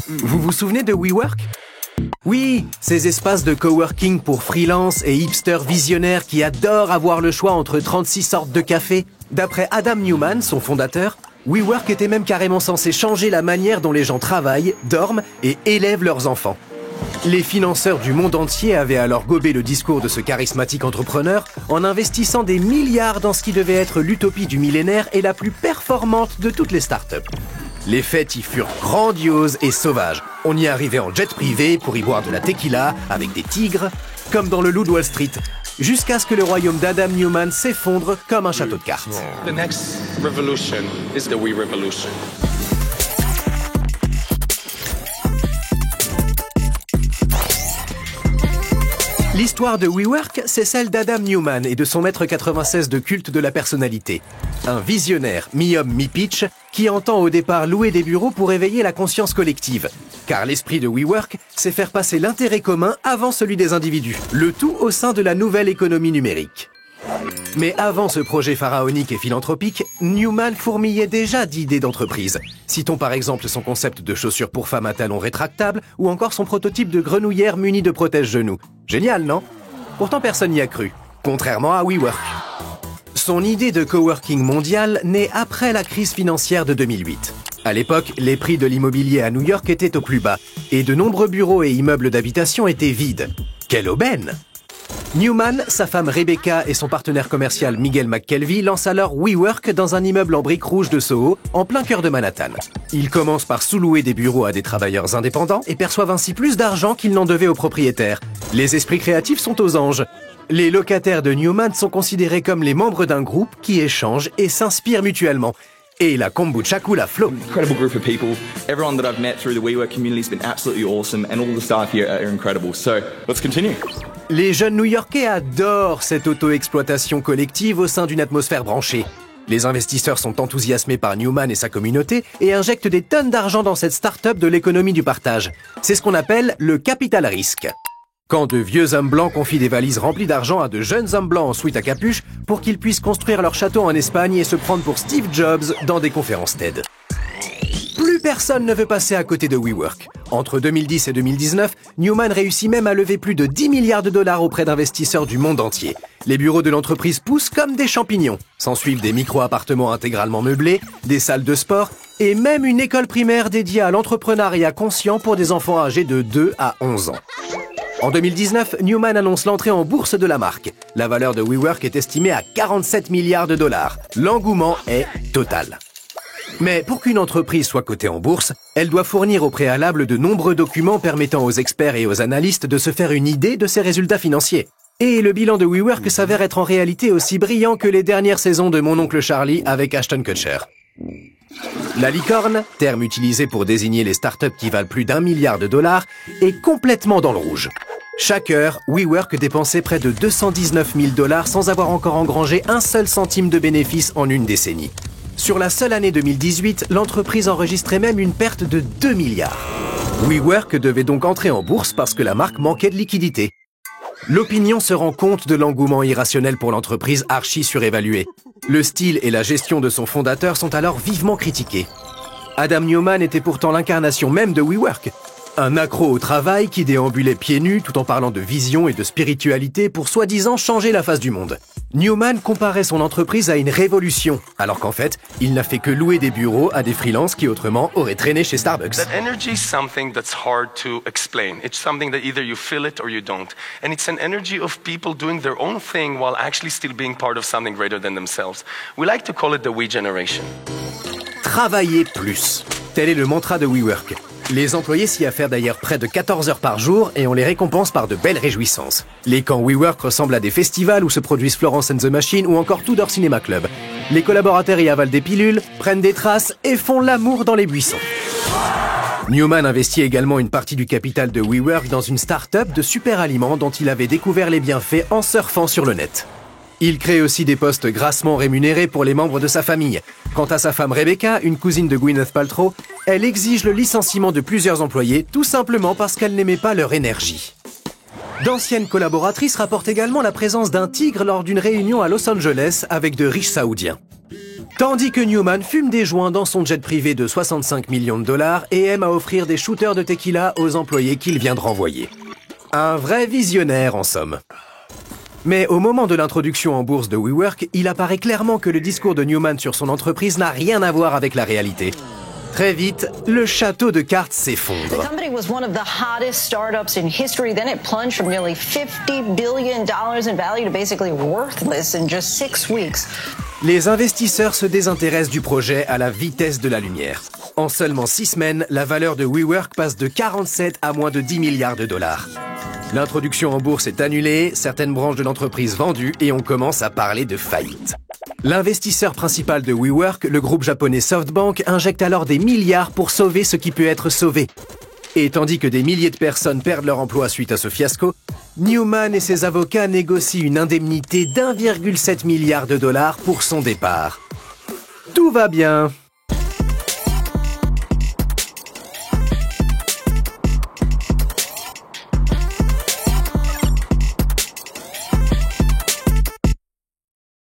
Vous vous souvenez de WeWork? Oui, ces espaces de coworking pour freelance et hipsters visionnaires qui adorent avoir le choix entre 36 sortes de café. D'après Adam Neumann, son fondateur, WeWork était même carrément censé changer la manière dont les gens travaillent, dorment et élèvent leurs enfants. Les financeurs du monde entier avaient alors gobé le discours de ce charismatique entrepreneur en investissant des milliards dans ce qui devait être l'utopie du millénaire et la plus performante de toutes les startups. Les fêtes y furent grandioses et sauvages. On y arrivait en jet privé pour y boire de la tequila avec des tigres, comme dans le Loup de Wall Street, jusqu'à ce que le royaume d'Adam Neumann s'effondre comme un château de cartes. The next revolution is the We Revolution. L'histoire de WeWork, c'est celle d'Adam Neumann et de son maître 96 de culte de la personnalité. Un visionnaire, mi-homme, mi-pitch, qui entend au départ louer des bureaux pour éveiller la conscience collective. Car l'esprit de WeWork, c'est faire passer l'intérêt commun avant celui des individus. Le tout au sein de la nouvelle économie numérique. Mais avant ce projet pharaonique et philanthropique, Neumann fourmillait déjà d'idées d'entreprise. Citons par exemple son concept de chaussures pour femmes à talons rétractables ou encore son prototype de grenouillère munie de protège-genoux. Génial, non? Pourtant personne n'y a cru, contrairement à WeWork. Son idée de coworking mondial naît après la crise financière de 2008. À l'époque, les prix de l'immobilier à New York étaient au plus bas et de nombreux bureaux et immeubles d'habitation étaient vides. Quelle aubaine! Neumann, sa femme Rebecca et son partenaire commercial Miguel McKelvey lancent alors WeWork dans un immeuble en briques rouges de Soho, en plein cœur de Manhattan. Ils commencent par sous-louer des bureaux à des travailleurs indépendants et perçoivent ainsi plus d'argent qu'ils n'en devaient aux propriétaires. Les esprits créatifs sont aux anges. Les locataires de Neumann sont considérés comme les membres d'un groupe qui échangent et s'inspirent mutuellement. Et la kombucha coule à flot. Incredible group of people. Everyone that I've met through the WeWork community has been absolutely awesome, and all the staff here are incredible. So, let's continue. Les jeunes New-Yorkais adorent cette auto-exploitation collective au sein d'une atmosphère branchée. Les investisseurs sont enthousiasmés par Neumann et sa communauté et injectent des tonnes d'argent dans cette start-up de l'économie du partage. C'est ce qu'on appelle le capital risque. Quand de vieux hommes blancs confient des valises remplies d'argent à de jeunes hommes blancs en sweat à capuche pour qu'ils puissent construire leur château en Espagne et se prendre pour Steve Jobs dans des conférences TED. Plus personne ne veut passer à côté de WeWork. Entre 2010 et 2019, Neumann réussit même à lever plus de 10 milliards de dollars auprès d'investisseurs du monde entier. Les bureaux de l'entreprise poussent comme des champignons. S'ensuivent des micro-appartements intégralement meublés, des salles de sport et même une école primaire dédiée à l'entrepreneuriat conscient pour des enfants âgés de 2 à 11 ans. En 2019, Neumann annonce l'entrée en bourse de la marque. La valeur de WeWork est estimée à 47 milliards de dollars. L'engouement est total. Mais pour qu'une entreprise soit cotée en bourse, elle doit fournir au préalable de nombreux documents permettant aux experts et aux analystes de se faire une idée de ses résultats financiers. Et le bilan de WeWork s'avère être en réalité aussi brillant que les dernières saisons de Mon oncle Charlie avec Ashton Kutcher. La licorne, terme utilisé pour désigner les startups qui valent plus d'1 milliard de dollars, est complètement dans le rouge. Chaque heure, WeWork dépensait près de 219 000 dollars sans avoir encore engrangé un seul centime de bénéfice en une décennie. Sur la seule année 2018, l'entreprise enregistrait même une perte de 2 milliards. WeWork devait donc entrer en bourse parce que la marque manquait de liquidité. L'opinion se rend compte de l'engouement irrationnel pour l'entreprise archi surévaluée. Le style et la gestion de son fondateur sont alors vivement critiqués. Adam Neumann était pourtant l'incarnation même de WeWork. Un accro au travail qui déambulait pieds nus tout en parlant de vision et de spiritualité pour soi-disant changer la face du monde. Neumann comparait son entreprise à une révolution, alors qu'en fait, il n'a fait que louer des bureaux à des freelances qui autrement auraient traîné chez Starbucks. That energy is something that's hard to explain. It's something that either you feel it or you don't. And it's an energy of people doing their own thing while actually still being part of something greater than themselves. We like to call it the We Generation. Travailler plus. Tel est le mantra de WeWork. Les employés s'y affairent d'ailleurs près de 14 heures par jour et on les récompense par de belles réjouissances. Les camps WeWork ressemblent à des festivals où se produisent Florence and the Machine ou encore Tudor Cinema Club. Les collaborateurs y avalent des pilules, prennent des traces et font l'amour dans les buissons. Neumann investit également une partie du capital de WeWork dans une start-up de super aliments dont il avait découvert les bienfaits en surfant sur le net. Il crée aussi des postes grassement rémunérés pour les membres de sa famille. Quant à sa femme Rebecca, une cousine de Gwyneth Paltrow, elle exige le licenciement de plusieurs employés tout simplement parce qu'elle n'aimait pas leur énergie. D'anciennes collaboratrices rapportent également la présence d'un tigre lors d'une réunion à Los Angeles avec de riches Saoudiens. Tandis que Newman fume des joints dans son jet privé de 65 millions de dollars et aime à offrir des shooters de tequila aux employés qu'il vient de renvoyer. Un vrai visionnaire en somme. Mais au moment de l'introduction en bourse de WeWork, il apparaît clairement que le discours de Newman sur son entreprise n'a rien à voir avec la réalité. Très vite, le château de cartes s'effondre. The company was one of the hottest startups in history. Then it plunged from nearly $50 billion in value to basically worthless in just 6 weeks. Les investisseurs se désintéressent du projet à la vitesse de la lumière. En seulement 6 semaines, la valeur de WeWork passe de 47 à moins de 10 milliards de dollars. L'introduction en bourse est annulée, certaines branches de l'entreprise vendues et on commence à parler de faillite. L'investisseur principal de WeWork, le groupe japonais SoftBank, injecte alors des milliards pour sauver ce qui peut être sauvé. Et tandis que des milliers de personnes perdent leur emploi suite à ce fiasco, Newman et ses avocats négocient une indemnité d'1,7 milliard de dollars pour son départ. Tout va bien.